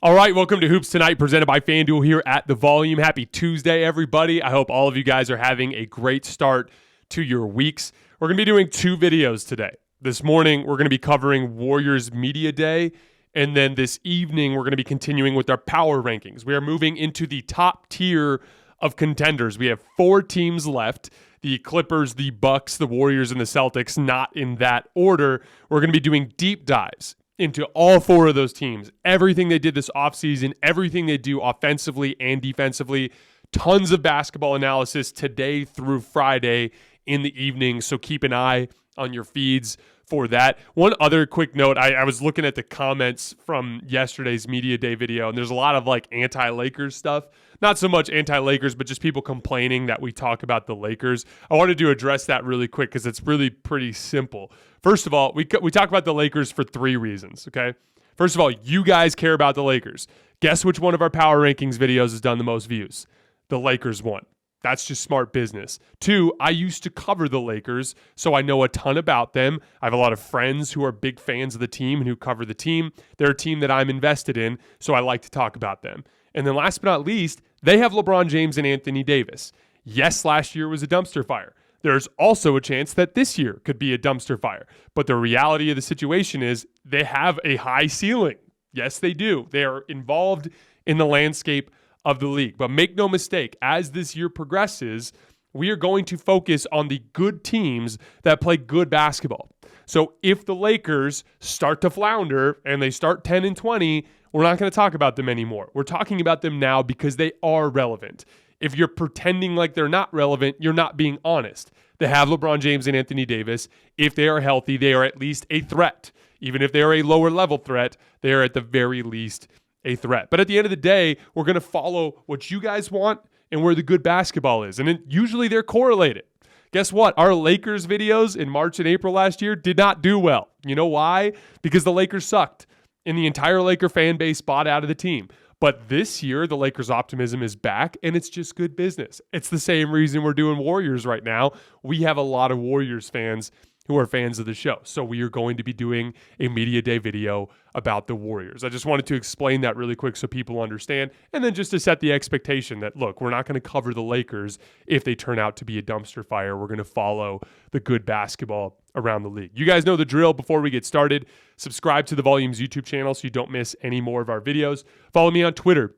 All right, welcome to Hoops Tonight, presented by FanDuel here at The Volume. Happy Tuesday, everybody. I hope all of you guys are having a great start to your weeks. We're going to be doing two videos today. This morning, we're going to be covering Warriors Media Day, and then this evening, we're going to be continuing with our power rankings. We are moving into the top tier of contenders. We have 4 teams left: the Clippers, the Bucks, the Warriors, and the Celtics, not in that order. We're going to be doing deep dives into all 4 of those teams, everything they did this offseason, everything they do offensively and defensively, tons of basketball analysis today through Friday in the evening, so keep an eye on your feeds for that. One other quick note, I was looking at the comments from yesterday's Media Day video, and there's a lot of like anti-Lakers stuff. Not so much anti-Lakers, but just people complaining that we talk about the Lakers. I wanted to address that really quick because it's really pretty simple. First of all, we talk about the Lakers for 3 reasons, okay? First of all, you guys care about the Lakers. Guess which one of our Power Rankings videos has done the most views? The Lakers one. That's just smart business. 2, I used to cover the Lakers, so I know a ton about them. I have a lot of friends who are big fans of the team and who cover the team. They're a team that I'm invested in, so I like to talk about them. And then last but not least, they have LeBron James and Anthony Davis. Yes, last year was a dumpster fire. There's also a chance that this year could be a dumpster fire. But the reality of the situation is they have a high ceiling. Yes, they do. They are involved in the landscape of the league. But make no mistake, as this year progresses, we are going to focus on the good teams that play good basketball. So if the Lakers start to flounder and they start 10-20, we're not going to talk about them anymore. We're talking about them now because they are relevant. If you're pretending like they're not relevant, you're not being honest. They have LeBron James and Anthony Davis. If they are healthy, they are at least a threat. Even if they are a lower level threat, they are at the very least a threat. But at the end of the day, we're going to follow what you guys want and where the good basketball is. And usually they're correlated. Guess what? Our Lakers videos in March and April last year did not do well. You know why? Because the Lakers sucked. And the entire Laker fan base bought out of the team. But this year, the Lakers' optimism is back, and it's just good business. It's the same reason we're doing Warriors right now. We have a lot of Warriors fans who are fans of the show. So we are going to be doing a Media Day video about the Warriors. I just wanted to explain that really quick so people understand. And then just to set the expectation that, look, we're not going to cover the Lakers if they turn out to be a dumpster fire. We're going to follow the good basketball around the league. You guys know the drill. Before we get started, subscribe to the Volume's YouTube channel so you don't miss any more of our videos. Follow me on Twitter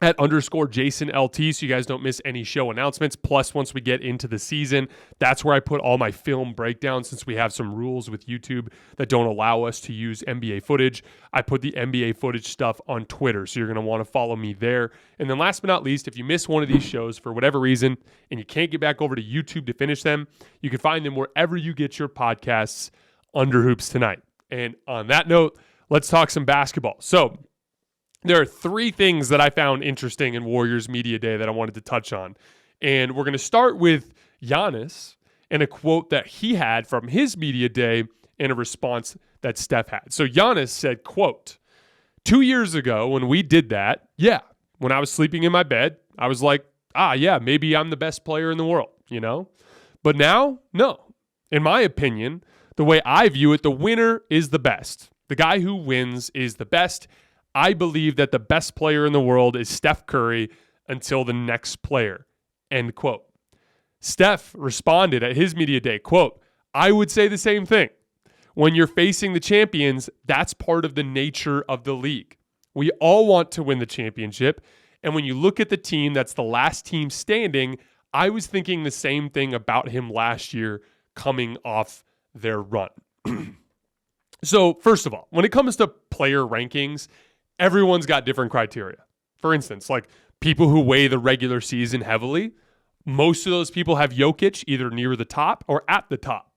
at _JasonLT so you guys don't miss any show announcements. Plus, once we get into the season, that's where I put all my film breakdowns since we have some rules with YouTube that don't allow us to use NBA footage. I put the NBA footage stuff on Twitter, so you're going to want to follow me there. And then last but not least, if you miss one of these shows for whatever reason and you can't get back over to YouTube to finish them, you can find them wherever you get your podcasts under Hoops Tonight. And on that note, let's talk some basketball. So there are 3 things that I found interesting in Warriors Media Day that I wanted to touch on. And we're going to start with Giannis and a quote that he had from his Media Day and a response that Steph had. So Giannis said, quote, 2 years ago when we did that, when I was sleeping in my bed, I was like, maybe I'm the best player in the world, you know? But now, no. In my opinion, the way I view it, the winner is the best. The guy who wins is the best. I believe that the best player in the world is Steph Curry until the next player, end quote. Steph responded at his Media Day, quote, I would say the same thing. When you're facing the champions, that's part of the nature of the league. We all want to win the championship. And when you look at the team that's the last team standing, I was thinking the same thing about him last year coming off their run. So first of all, when it comes to player rankings, everyone's got different criteria. For instance, like people who weigh the regular season heavily, most of those people have Jokic either near the top or at the top,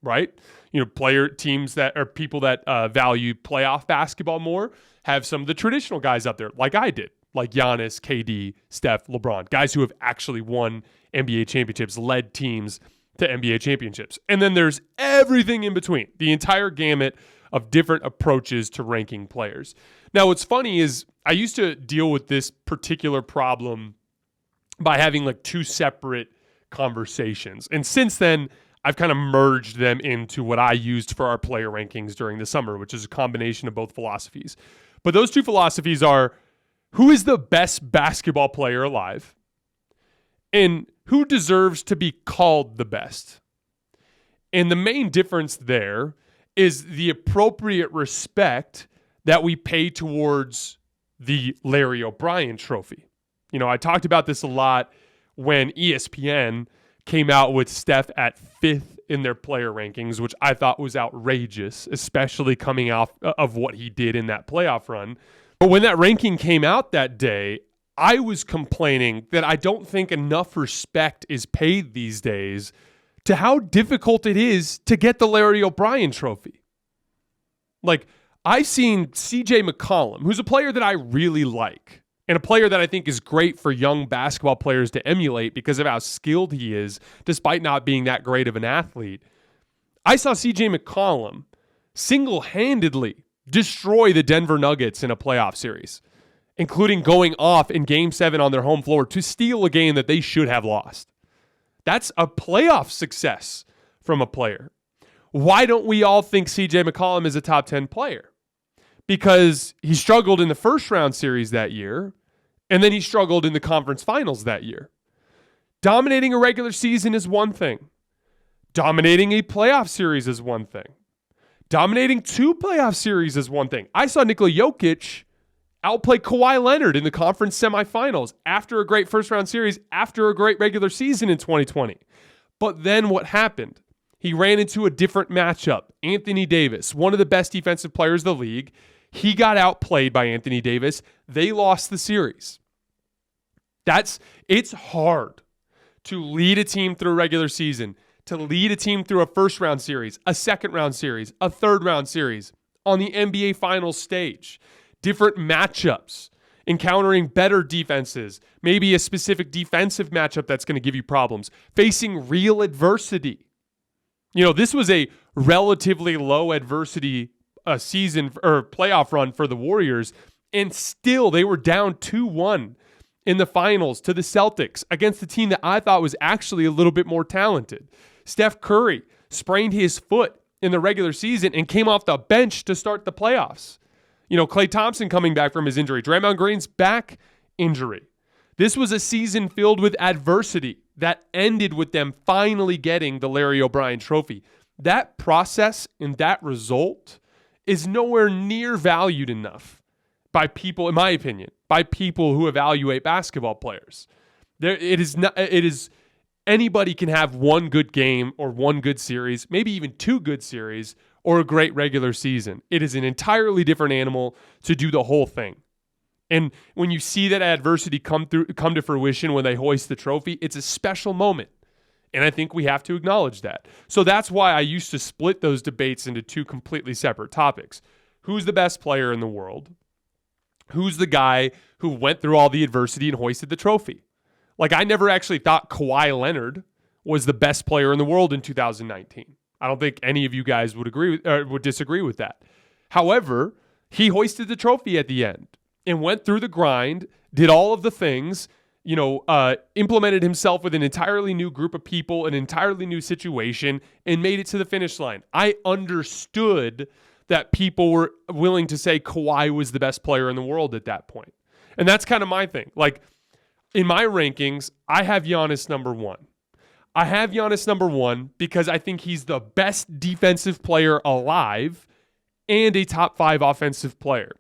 right? You know, player teams that are people that value playoff basketball more have some of the traditional guys up there, like I did, like Giannis, KD, Steph, LeBron, guys who have actually won NBA championships, led teams to NBA championships. And then there's everything in between, the entire gamut of different approaches to ranking players. Now, what's funny is I used to deal with this particular problem by having like 2 separate conversations. And since then, I've kind of merged them into what I used for our player rankings during the summer, which is a combination of both philosophies. But those two philosophies are, who is the best basketball player alive and who deserves to be called the best? And the main difference there is the appropriate respect that we pay towards the Larry O'Brien trophy. I talked about this a lot when ESPN came out with Steph at 5th in their player rankings, which I thought was outrageous, especially coming out of what he did in that playoff run. But when that ranking came out that day, I was complaining that I don't think enough respect is paid these days to how difficult it is to get the Larry O'Brien trophy. Like, I've seen CJ McCollum, who's a player that I really like, and a player that I think is great for young basketball players to emulate because of how skilled he is, despite not being that great of an athlete. I saw CJ McCollum single-handedly destroy the Denver Nuggets in a playoff series, including going off in Game 7 on their home floor to steal a game that they should have lost. That's a playoff success from a player. Why don't we all think CJ McCollum is a top 10 player? Because he struggled in the first round series that year, and then he struggled in the conference finals that year. Dominating a regular season is one thing. Dominating a playoff series is one thing. Dominating 2 playoff series is one thing. I saw Nikola Jokic outplay Kawhi Leonard in the conference semifinals after a great first round series, after a great regular season in 2020. But then what happened? He ran into a different matchup. Anthony Davis, one of the best defensive players of the league. He got outplayed by Anthony Davis. They lost the series. It's hard to lead a team through a regular season, to lead a team through a first round series, a second round series, a third round series, on the NBA Finals stage. Different matchups, encountering better defenses, maybe a specific defensive matchup that's going to give you problems, facing real adversity. This was a relatively low adversity season or playoff run for the Warriors, and still they were down 2-1 in the finals to the Celtics against a team that I thought was actually a little bit more talented. Steph Curry sprained his foot in the regular season and came off the bench to start the playoffs. Klay Thompson coming back from his injury. Draymond Green's back injury. This was a season filled with adversity that ended with them finally getting the Larry O'Brien trophy. That process and that result is nowhere near valued enough by people, in my opinion, by people who evaluate basketball players. It is anybody can have one good game or one good series, maybe even 2 good series, or a great regular season. It is an entirely different animal to do the whole thing. And when you see that adversity come to fruition when they hoist the trophy, it's a special moment. And I think we have to acknowledge that. So that's why I used to split those debates into 2 completely separate topics. Who's the best player in the world? Who's the guy who went through all the adversity and hoisted the trophy? Like, I never actually thought Kawhi Leonard was the best player in the world in 2019. I don't think any of you guys would disagree with that. However, he hoisted the trophy at the end and went through the grind, did all of the things, implemented himself with an entirely new group of people, an entirely new situation, and made it to the finish line. I understood that people were willing to say Kawhi was the best player in the world at that point. And that's kind of my thing. Like, in my rankings, I have Giannis number 1. I have Giannis number 1 because I think he's the best defensive player alive and a top 5 offensive player.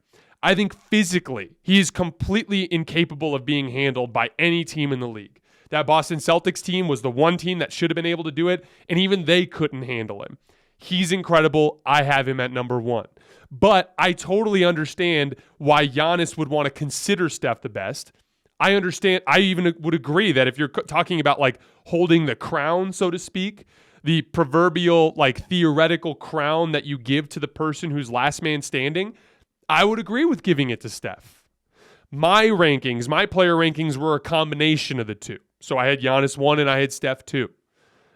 I think physically, he is completely incapable of being handled by any team in the league. That Boston Celtics team was the one team that should have been able to do it, and even they couldn't handle him. He's incredible. I have him at number 1. But I totally understand why Giannis would want to consider Steph the best. I understand. I even would agree that if you're talking about like holding the crown, so to speak, the proverbial like theoretical crown that you give to the person who's last man standing, I would agree with giving it to Steph. My rankings, my player rankings were a combination of the 2. So I had Giannis 1 and I had Steph 2.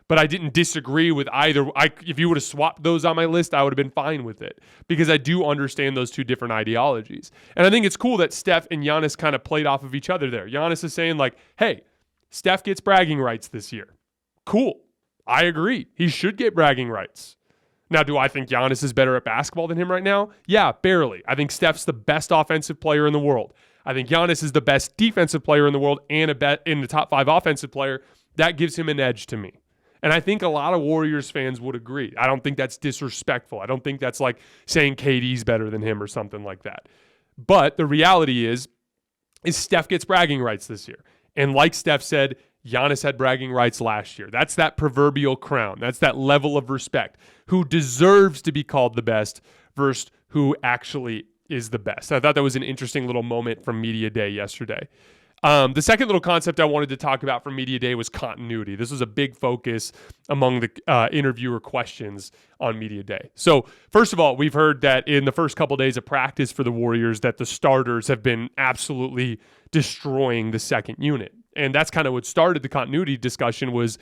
But I didn't disagree with either. If you would have swapped those on my list, I would have been fine with it because I do understand those 2 different ideologies. And I think it's cool that Steph and Giannis kind of played off of each other there. Giannis is saying like, hey, Steph gets bragging rights this year. Cool. I agree. He should get bragging rights. Now, do I think Giannis is better at basketball than him right now? Yeah, barely. I think Steph's the best offensive player in the world. I think Giannis is the best defensive player in the world and in the top 5 offensive player. That gives him an edge to me. And I think a lot of Warriors fans would agree. I don't think that's disrespectful. I don't think that's like saying KD's better than him or something like that. But the reality is Steph gets bragging rights this year. And like Steph said, Giannis had bragging rights last year. That's that proverbial crown. That's that level of respect. Who deserves to be called the best versus who actually is the best. I thought that was an interesting little moment from Media Day yesterday. The second little concept I wanted to talk about from Media Day was continuity. This was a big focus among the interviewer questions on Media Day. So first of all, we've heard that in the first couple days of practice for the Warriors that the starters have been absolutely destroying the second unit. And that's kind of what started the continuity discussion was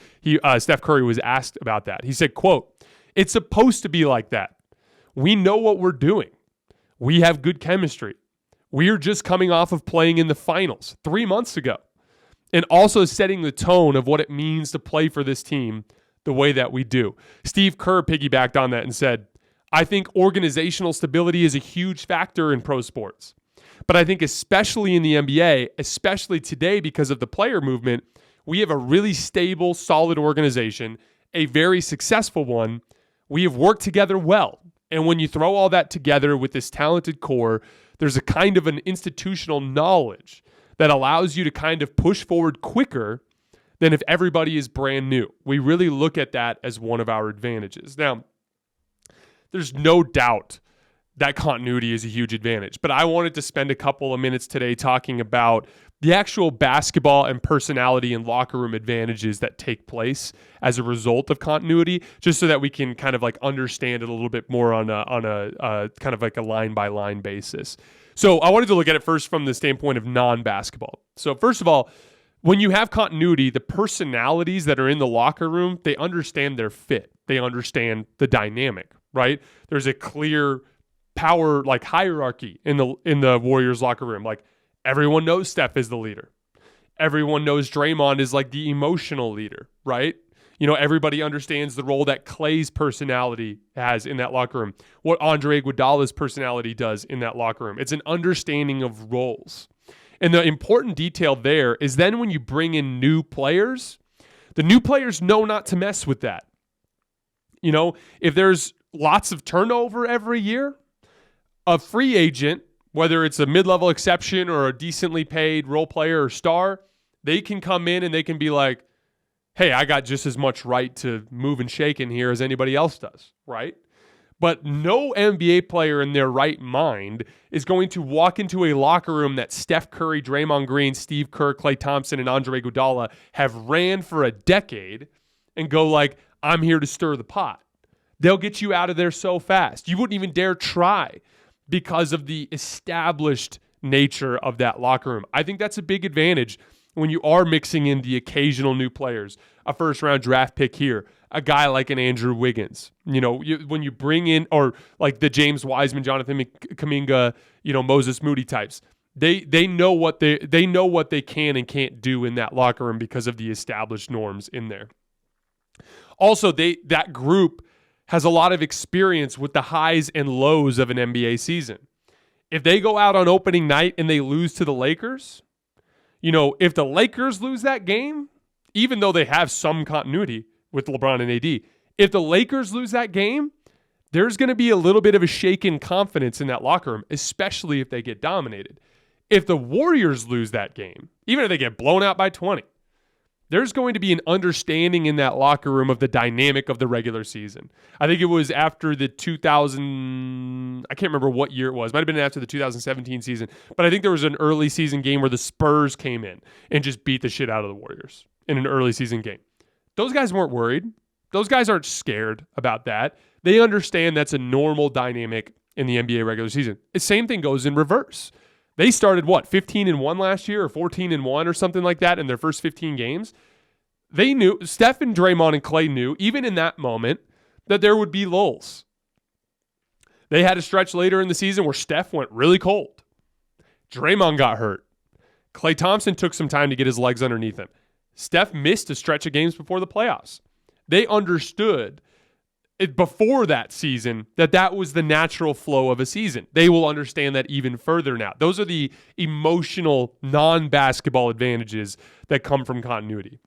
Steph Curry was asked about that. He said, quote, "It's supposed to be like that. We know what we're doing. We have good chemistry. We're just coming off of playing in the finals 3 months ago and also setting the tone of what it means to play for this team the way that we do." Steve Kerr piggybacked on that and said, "I think organizational stability is a huge factor in pro sports. But I think especially in the NBA, especially today because of the player movement, we have a really stable, solid organization, a very successful one. We have worked together well. And when you throw all that together with this talented core, there's a kind of an institutional knowledge that allows you to kind of push forward quicker than if everybody is brand new. We really look at that as one of our advantages." Now, there's no doubt that continuity is a huge advantage, but I wanted to spend a couple of minutes today talking about the actual basketball and personality and locker room advantages that take place as a result of continuity, just so that we can kind of like understand it a little bit more on a kind of like a line by line basis. So I wanted to look at it first from the standpoint of non-basketball. So first of all, when you have continuity, the personalities that are in the locker room, they understand their fit. They understand the dynamic, right? There's a clear power like hierarchy in the Warriors locker room. Like everyone knows Steph is the leader. Everyone knows Draymond is like the emotional leader, right? You know, everybody understands the role that Klay's personality has in that locker room, what Andre Iguodala's personality does in that locker room. It's an understanding of roles. And the important detail there is then when you bring in new players, the new players know not to mess with that. You know, if there's lots of turnover every year, a free agent, whether it's a mid-level exception or a decently paid role player or star, they can come in and they can be like, hey, I got just as much right to move and shake in here as anybody else does, right? But no NBA player in their right mind is going to walk into a locker room that Steph Curry, Draymond Green, Steve Kerr, Klay Thompson, and Andre Iguodala have ran for a decade and go like, I'm here to stir the pot. They'll get you out of there so fast. You wouldn't even dare try because of the established nature of that locker room. I think that's a big advantage when you are mixing in the occasional new players, a first-round draft pick here, a guy like an Andrew Wiggins. You know, when you bring in, or like the James Wiseman, Jonathan Kuminga, you know, Moses Moody types, they know what they can and can't do in that locker room because of the established norms in there. Also, that group has a lot of experience with the highs and lows of an NBA season. If they go out on opening night and they lose to the Lakers, you know, if the Lakers lose that game, even though they have some continuity with LeBron and AD, if the Lakers lose that game, there's going to be a little bit of a shaken confidence in that locker room, especially if they get dominated. If the Warriors lose that game, even if they get blown out by 20, there's going to be an understanding in that locker room of the dynamic of the regular season. I think it was after the 2000, I can't remember what year it was. It might have been after the 2017 season. But I think there was an early season game where the Spurs came in and just beat the shit out of the Warriors in an early season game. Those guys weren't worried. Those guys aren't scared about that. They understand that's a normal dynamic in the NBA regular season. The same thing goes in reverse. They started, 15-1 last year or 14-1 or something like that in their first 15 games. They knew, Steph and Draymond and Klay knew, even in that moment, that there would be lulls. They had a stretch later in the season where Steph went really cold. Draymond got hurt. Klay Thompson took some time to get his legs underneath him. Steph missed a stretch of games before the playoffs. They understood before that season that was the natural flow of a season. They will understand that even further now. Those are the emotional non-basketball advantages that come from continuity.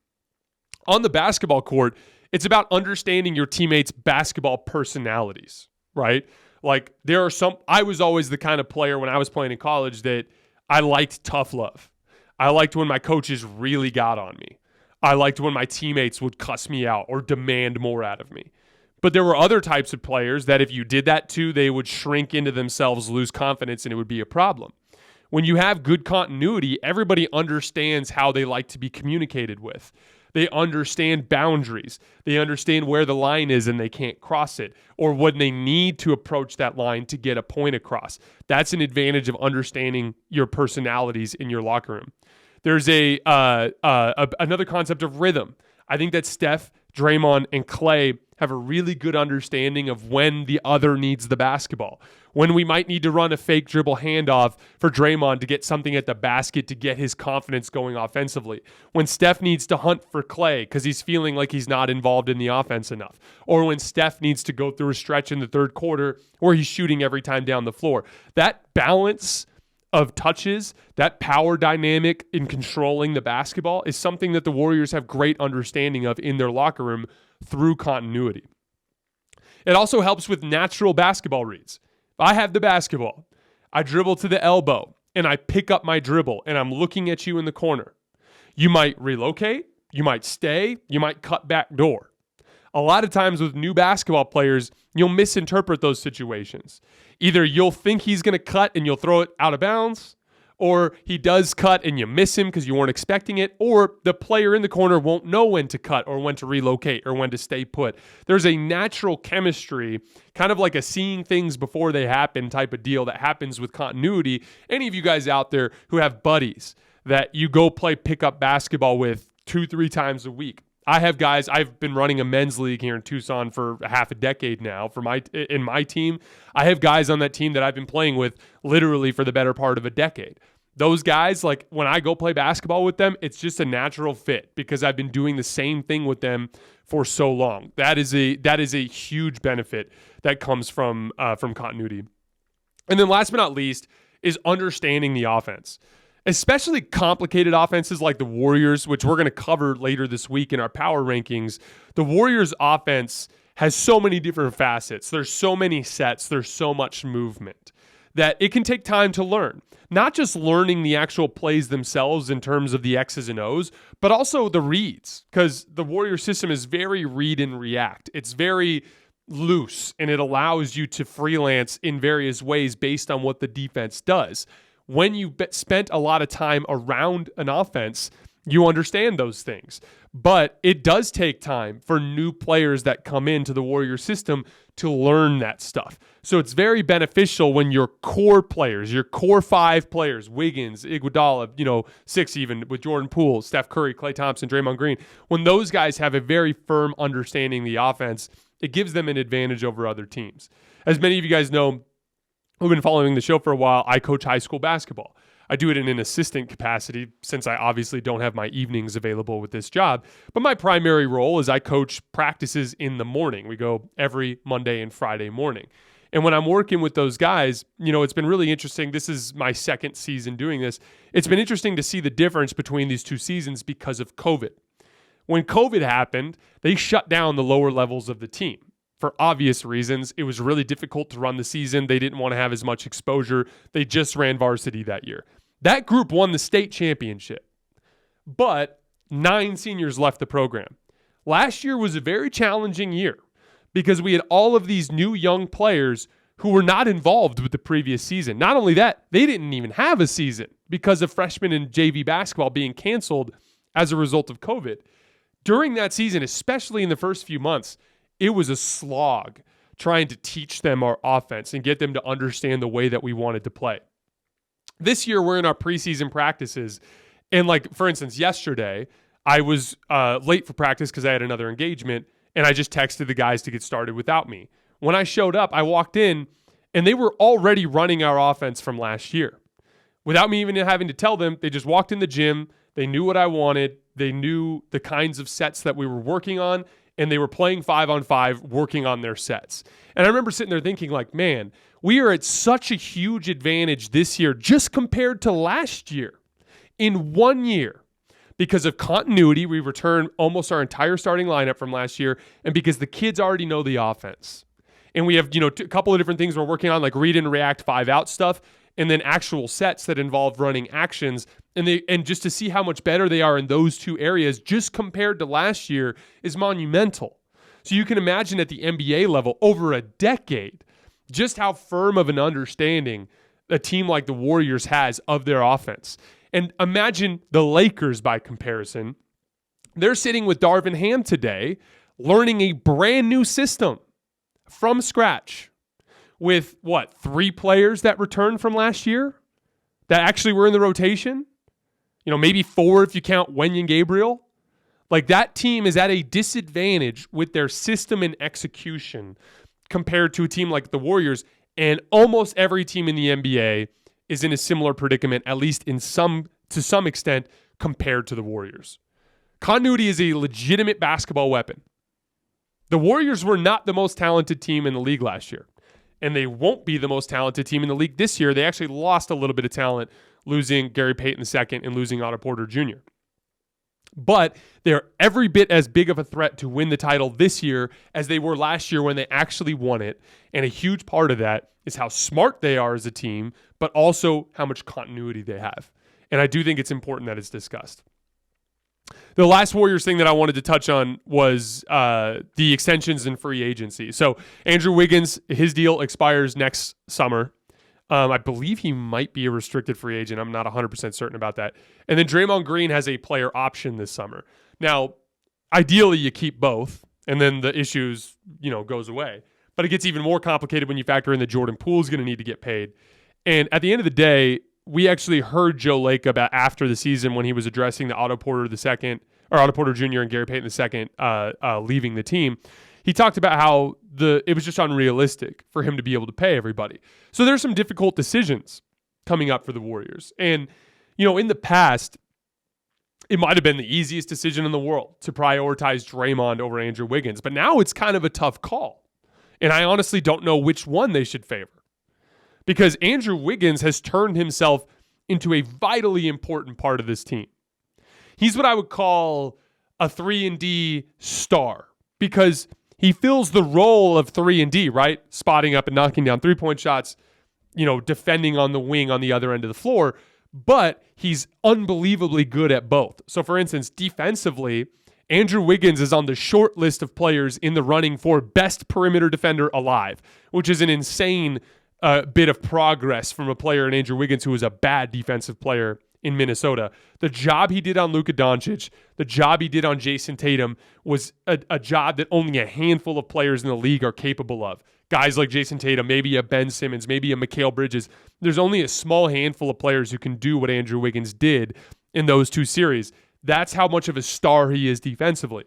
On the basketball court, it's about understanding your teammates' basketball personalities, right? Like I was always the kind of player when I was playing in college that I liked tough love. I liked when my coaches really got on me. I liked when my teammates would cuss me out or demand more out of me. But there were other types of players that if you did that to, they would shrink into themselves, lose confidence, and it would be a problem. When you have good continuity, everybody understands how they like to be communicated with. They understand boundaries. They understand where the line is and they can't cross it, or when they need to approach that line to get a point across. That's an advantage of understanding your personalities in your locker room. There's another concept of rhythm. I think that Steph, Draymond, and Klay have a really good understanding of when the other needs the basketball. When we might need to run a fake dribble handoff for Draymond to get something at the basket to get his confidence going offensively. When Steph needs to hunt for Klay because he's feeling like he's not involved in the offense enough. Or when Steph needs to go through a stretch in the third quarter where he's shooting every time down the floor. That balance of touches, that power dynamic in controlling the basketball is something that the Warriors have great understanding of in their locker room through continuity. It also helps with natural basketball reads. If I have the basketball, I dribble to the elbow, and I pick up my dribble, and I'm looking at you in the corner. You might relocate, you might stay, you might cut back door. A lot of times with new basketball players, you'll misinterpret those situations. Either you'll think he's going to cut and you'll throw it out of bounds, or he does cut and you miss him because you weren't expecting it, or the player in the corner won't know when to cut or when to relocate or when to stay put. There's a natural chemistry, kind of like a seeing things before they happen type of deal that happens with continuity. Any of you guys out there who have buddies that you go play pickup basketball with 2-3 times a week. I have guys, I've been running a men's league here in Tucson for half a decade now in my team. I have guys on that team that I've been playing with literally for the better part of a decade. Those guys, like when I go play basketball with them, it's just a natural fit because I've been doing the same thing with them for so long. That is a huge benefit that comes from continuity. And then last but not least is understanding the offense. Especially complicated offenses like the Warriors, which we're going to cover later this week in our power rankings. The Warriors offense has so many different facets. There's so many sets. There's so much movement that it can take time to learn. Not just learning the actual plays themselves in terms of the X's and O's, but also the reads, because the Warrior system is very read and react. It's very loose, and it allows you to freelance in various ways based on what the defense does. When you spent a lot of time around an offense, you understand those things. But it does take time for new players that come into the Warrior system to learn that stuff. So it's very beneficial when your core players, your core 5 players, Wiggins, Iguodala, 6 even with Jordan Poole, Steph Curry, Klay Thompson, Draymond Green, when those guys have a very firm understanding of the offense, it gives them an advantage over other teams. As many of you guys know, who've been following the show for a while, I coach high school basketball. I do it in an assistant capacity since I obviously don't have my evenings available with this job. But my primary role is I coach practices in the morning. We go every Monday and Friday morning. And when I'm working with those guys, it's been really interesting. This is my second season doing this. It's been interesting to see the difference between these 2 seasons because of COVID. When COVID happened, they shut down the lower levels of the team. For obvious reasons, it was really difficult to run the season. They didn't want to have as much exposure. They just ran varsity that year. That group won the state championship, but 9 seniors left the program. Last year was a very challenging year because we had all of these new young players who were not involved with the previous season. Not only that, they didn't even have a season because of freshman and JV basketball being canceled as a result of COVID. During that season, especially in the first few months, it was a slog trying to teach them our offense and get them to understand the way that we wanted to play. This year, we're in our preseason practices. And for instance, yesterday, I was late for practice because I had another engagement, and I just texted the guys to get started without me. When I showed up, I walked in, and they were already running our offense from last year. Without me even having to tell them, they just walked in the gym. They knew what I wanted. They knew the kinds of sets that we were working on. and they were playing 5-on-5, working on their sets. And I remember sitting there thinking like, man, we are at such a huge advantage this year just compared to last year. In 1 year, because of continuity, we returned almost our entire starting lineup from last year, and because the kids already know the offense. And we have, a couple of different things we're working on, like read and react 5-out stuff, and then actual sets that involve running actions. And just to see how much better they are in those two areas, just compared to last year, is monumental. So you can imagine at the NBA level, over a decade, just how firm of an understanding a team like the Warriors has of their offense. And imagine the Lakers by comparison. They're sitting with Darvin Ham today, learning a brand new system from scratch with, 3 players that returned from last year that actually were in the rotation? Maybe 4 if you count Wenyen Gabriel. Like, that team is at a disadvantage with their system and execution compared to a team like the Warriors. And almost every team in the NBA is in a similar predicament, at least to some extent, compared to the Warriors. Continuity is a legitimate basketball weapon. The Warriors were not the most talented team in the league last year, and they won't be the most talented team in the league this year. They actually lost a little bit of talent, losing Gary Payton II and losing Otto Porter Jr. But they're every bit as big of a threat to win the title this year as they were last year when they actually won it. And a huge part of that is how smart they are as a team, but also how much continuity they have. And I do think it's important that it's discussed. The last Warriors thing that I wanted to touch on was the extensions in free agency. So Andrew Wiggins, his deal expires next summer. I believe he might be a restricted free agent. I'm not 100% certain about that. And then Draymond Green has a player option this summer. Now, ideally, you keep both, and then the issues, goes away. But it gets even more complicated when you factor in that Jordan Poole is going to need to get paid. And at the end of the day, we actually heard Joe Lake about after the season when he was addressing the Otto Porter Jr. and Gary Payton II leaving the team. He talked about how it was just unrealistic for him to be able to pay everybody. So there's some difficult decisions coming up for the Warriors. And, in the past, it might have been the easiest decision in the world to prioritize Draymond over Andrew Wiggins. But now it's kind of a tough call. And I honestly don't know which one they should favor. Because Andrew Wiggins has turned himself into a vitally important part of this team. He's what I would call a 3-and-D star. Because he fills the role of 3-and-D, right? Spotting up and knocking down three-point shots, defending on the wing on the other end of the floor. But he's unbelievably good at both. So, for instance, defensively, Andrew Wiggins is on the short list of players in the running for best perimeter defender alive, which is an insane bit of progress from a player in Andrew Wiggins who was a bad defensive player in Minnesota. The job he did on Luka Doncic, the job he did on Jason Tatum was a job that only a handful of players in the league are capable of. Guys like Jason Tatum, maybe a Ben Simmons, maybe a Mikal Bridges. There's only a small handful of players who can do what Andrew Wiggins did in those two series. That's how much of a star he is defensively.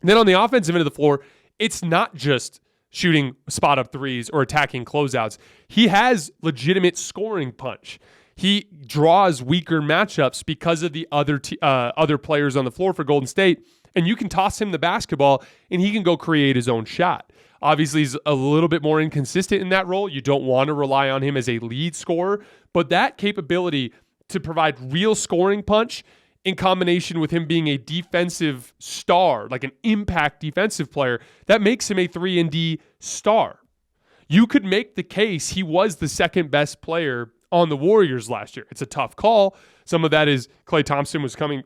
And then on the offensive end of the floor, it's not just shooting spot-up threes or attacking closeouts. He has legitimate scoring punch. He draws weaker matchups because of the other players on the floor for Golden State, and you can toss him the basketball, and he can go create his own shot. Obviously, he's a little bit more inconsistent in that role. You don't want to rely on him as a lead scorer, but that capability to provide real scoring punch in combination with him being a defensive star, like an impact defensive player, that makes him a 3-and-D star. You could make the case he was the second best player on the Warriors last year. It's a tough call. Some of that is Klay Thompson was trying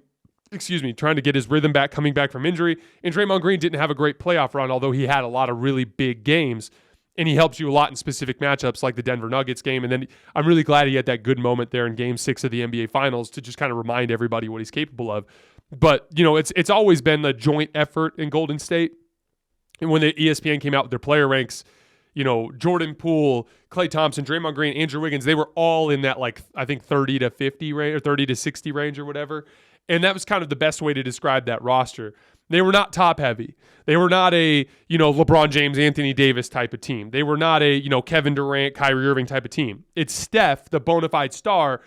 to get his rhythm back, coming back from injury. And Draymond Green didn't have a great playoff run, although he had a lot of really big games. And he helps you a lot in specific matchups like the Denver Nuggets game. And then I'm really glad he had that good moment there in Game 6 of the NBA Finals to just kind of remind everybody what he's capable of. But, it's always been a joint effort in Golden State. And when the ESPN came out with their player ranks, Jordan Poole, Klay Thompson, Draymond Green, Andrew Wiggins, they were all in that, I think 30 to 50 range or 30 to 60 range or whatever. And that was kind of the best way to describe that roster. They were not top heavy. They were not a, LeBron James, Anthony Davis type of team. They were not a, Kevin Durant, Kyrie Irving type of team. It's Steph, the bona fide star,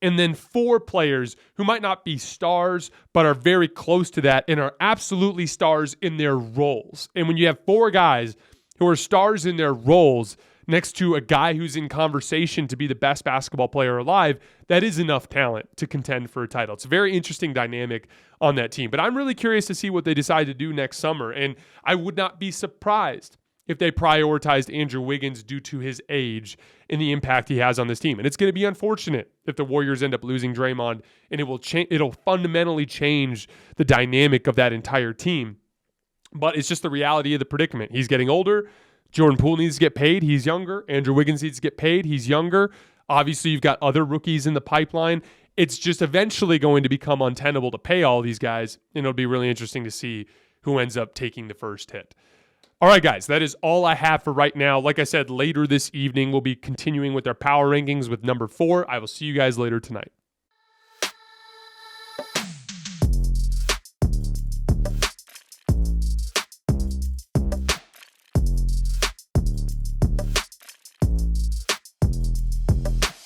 and then 4 players who might not be stars, but are very close to that and are absolutely stars in their roles. And when you have 4 guys who are stars in their roles next to a guy who's in conversation to be the best basketball player alive, that is enough talent to contend for a title. It's a very interesting dynamic on that team. But I'm really curious to see what they decide to do next summer. And I would not be surprised if they prioritized Andrew Wiggins due to his age and the impact he has on this team. And it's going to be unfortunate if the Warriors end up losing Draymond, and it'll fundamentally change the dynamic of that entire team. But it's just the reality of the predicament. He's getting older. Jordan Poole needs to get paid. He's younger. Andrew Wiggins needs to get paid. He's younger. Obviously, you've got other rookies in the pipeline. It's just eventually going to become untenable to pay all these guys, and it'll be really interesting to see who ends up taking the first hit. All right, guys, that is all I have for right now. Like I said, later this evening, we'll be continuing with our power rankings with number 4. I will see you guys later tonight.